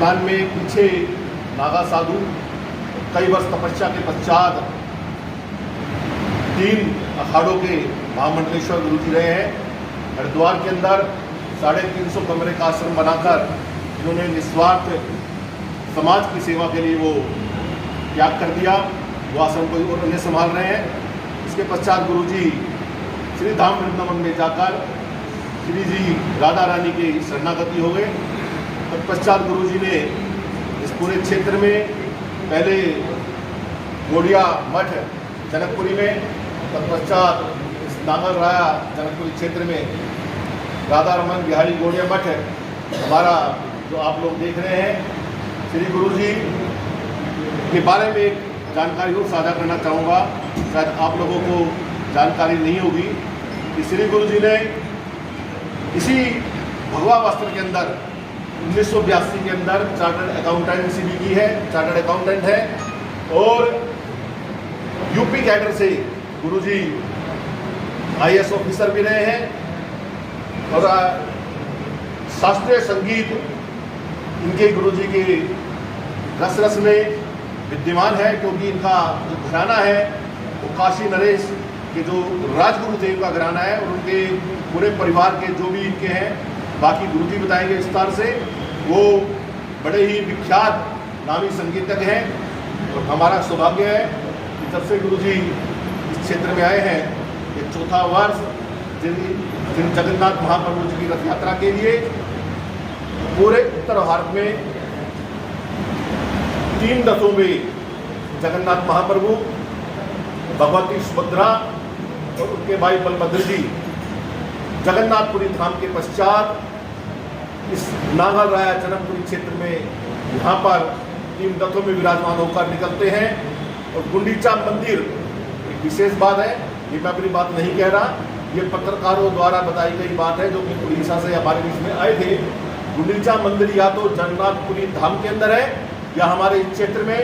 वर्तमान में पीछे नागा साधु कई वर्ष तपस्या के पश्चात 3 अखाड़ों के महामंडलेश्वर गुरु जी रहे हैं। हरिद्वार के अंदर 350 कमरे का आश्रम बनाकर इन्होंने निस्वार्थ समाज की सेवा के लिए वो त्याग कर दिया। वो आश्रम को और अन्य संभाल रहे हैं। इसके पश्चात गुरु जी श्री धाम वृंदावन में जाकर श्री जी राधा रानी की शरणागति हो गए। तत्पश्चात गुरु जी ने इस पूरे क्षेत्र में पहले गोड़िया मठ जनकपुरी में, तत्पश्चात इस नागर राया जनकपुरी क्षेत्र में राधा रमन बिहारी गोड़िया मठ हमारा जो आप लोग देख रहे हैं। श्री गुरु जी के बारे में एक जानकारी और साझा करना चाहूँगा, शायद आप लोगों को जानकारी नहीं होगी कि श्री गुरु जी ने इसी भगवा वस्त्र के अंदर 1982 के अंदर चार्टर्ड अकाउंटेंसी भी की है, चार्टर्ड अकाउंटेंट है। और यूपी कैडर से गुरुजी IAS ऑफिसर भी रहे हैं। और शास्त्रीय संगीत इनके गुरुजी के रस रस में विद्यमान है, क्योंकि इनका जो घराना है वो काशी नरेश के जो राजगुरु थे उनका घराना है। और उनके पूरे परिवार के जो भी इनके हैं, बाकी गुरुजी बताएंगे विस्तार से, वो बड़े ही विख्यात नामी संगीतज्ञ हैं। और हमारा सौभाग्य है कि जब से गुरुजी इस क्षेत्र में आए हैं, ये 4था वर्ष जिन जगन्नाथ महाप्रभु जी की रथ यात्रा के लिए पूरे उत्तर भारत में 3 रथों में जगन्नाथ महाप्रभु, भगवती सुभद्रा और उनके भाई बलभद्र जी जगन्नाथपुरी धाम के पश्चात इस नागर राया जनकपुरी क्षेत्र में यहाँ पर 3 रथों में विराजमान होकर निकलते हैं। और गुंडीचा मंदिर एक विशेष बात है, ये मैं अपनी बात नहीं कह रहा, ये पत्रकारों द्वारा बताई गई बात है जो कि उड़ीसा से हमारे बीच में आए थे। गुंडीचा मंदिर या तो जगन्नाथपुरी धाम के अंदर है या हमारे इस क्षेत्र में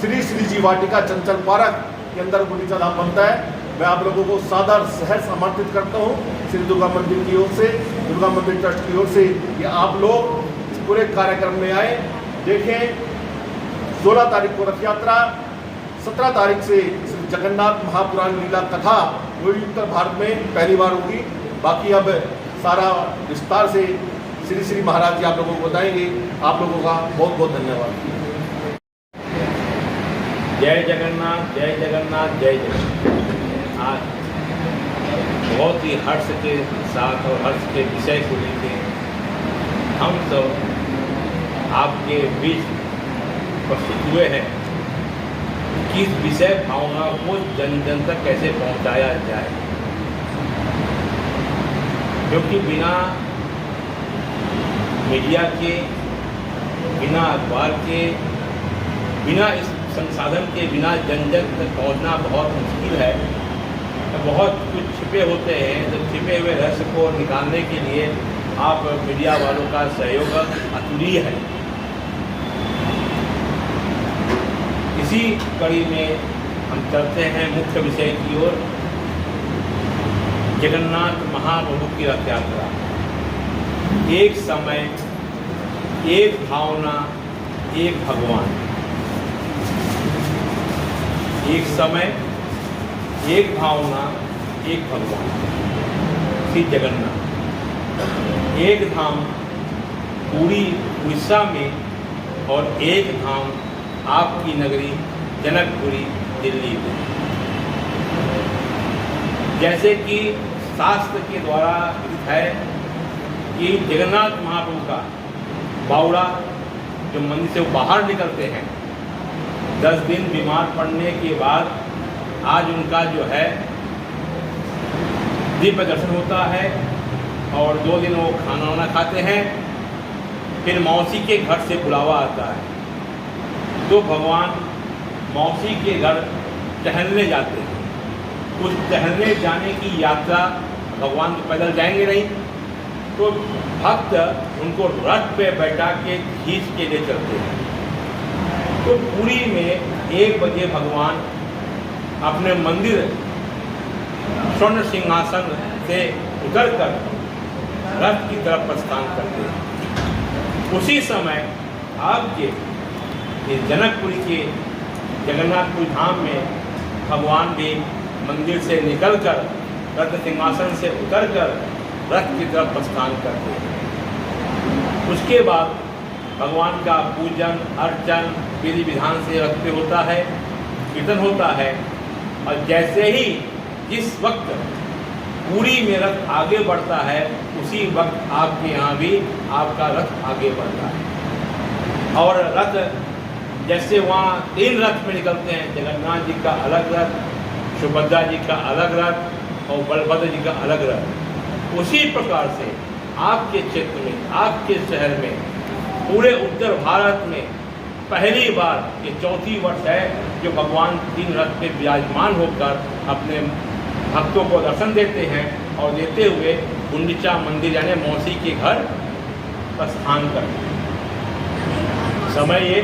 श्री जी वाटिका चंचल पार्क के अंदर गुंडीचा धाम बनता है। मैं आप लोगों को सादर सहर्ष आमंत्रित करता हूँ श्री दुर्गा मंदिर की ओर से, दुर्गा मंदिर ट्रस्ट की ओर से, कि आप लोग इस पूरे कार्यक्रम में आए, देखें। 16 तारीख को रथ यात्रा, 17 तारीख से जगन्नाथ महापुराण लीला कथा वो उत्तर भारत में पहली बार होगी। बाकी अब सारा विस्तार से श्री महाराज जी आप लोगों को बताएंगे। आप लोगों का बहुत बहुत धन्यवाद। जय जगन्नाथ, जय जगन्नाथ, जय जगन्नाथ। आज बहुत ही हर्ष के साथ और हर्ष के विषय को लेकर हम सब आपके बीच उपस्थित हुए हैं कि इस विषय भावना को जन जन तक कैसे पहुंचाया जाए, क्योंकि बिना मीडिया के, बिना अखबार के, बिना इस संसाधन के बिना जन जन तक पहुंचना बहुत मुश्किल है। बहुत कुछ छिपे होते हैं, तो छिपे हुए रहस्य को निकालने के लिए आप मीडिया वालों का सहयोग अतुल्य है। इसी कड़ी में हम चलते हैं मुख्य विषय की ओर। जगन्नाथ महाप्रभु की रथ यात्रा, एक समय, एक भावना, एक भगवान। एक समय, एक भावना, एक भगवान, श्री जगन्नाथ। एक धाम पूरी उड़ीसा में और एक धाम आपकी नगरी जनकपुरी दिल्ली में। जैसे कि शास्त्र के द्वारा लिखित है कि जगन्नाथ महाप्रभु का बावड़ा जो मंदिर से बाहर निकलते हैं, 10 दिन बीमार पड़ने के बाद आज उनका जो है दिव्य दर्शन होता है और 2 दिन वो खाना वाना खाते हैं। फिर मौसी के घर से बुलावा आता है तो भगवान मौसी के घर टहलने जाते हैं। उस टहलने जाने की यात्रा भगवान तो पैदल जाएंगे नहीं, तो भक्त उनको रथ पे बैठा के खींच के ले चलते हैं। तो पुरी में 1 बजे भगवान अपने मंदिर स्वर्ण सिंहासन से उतरकर रथ की तरफ प्रस्थान करते हैं। उसी समय आपके इस जनकपुरी के जगन्नाथपुरी धाम में भगवान भी मंदिर से निकलकर रत्न सिंहासन से उतरकर रथ की तरफ प्रस्थान करते हैं। उसके बाद भगवान का पूजन अर्चन विधि विधान से रथ पे होता है, कीर्तन होता है, और जैसे ही जिस वक्त पुरी में रथ आगे बढ़ता है उसी वक्त आपके यहाँ भी आपका रथ आगे बढ़ता है। और रथ जैसे वहाँ 3 रथ में निकलते हैं, जगन्नाथ जी का अलग रथ, सुभद्रा जी का अलग रथ और बलभद्र जी का अलग रथ, उसी प्रकार से आपके क्षेत्र में, आपके शहर में, पूरे उत्तर भारत में पहली बार ये 4थी वर्ष है जो भगवान 3 रथ पे विराजमान होकर अपने भक्तों को दर्शन देते हैं और देते हुए गुंडीचा मंदिर यानी मौसी के घर प्रस्थान करते हैं। समय ये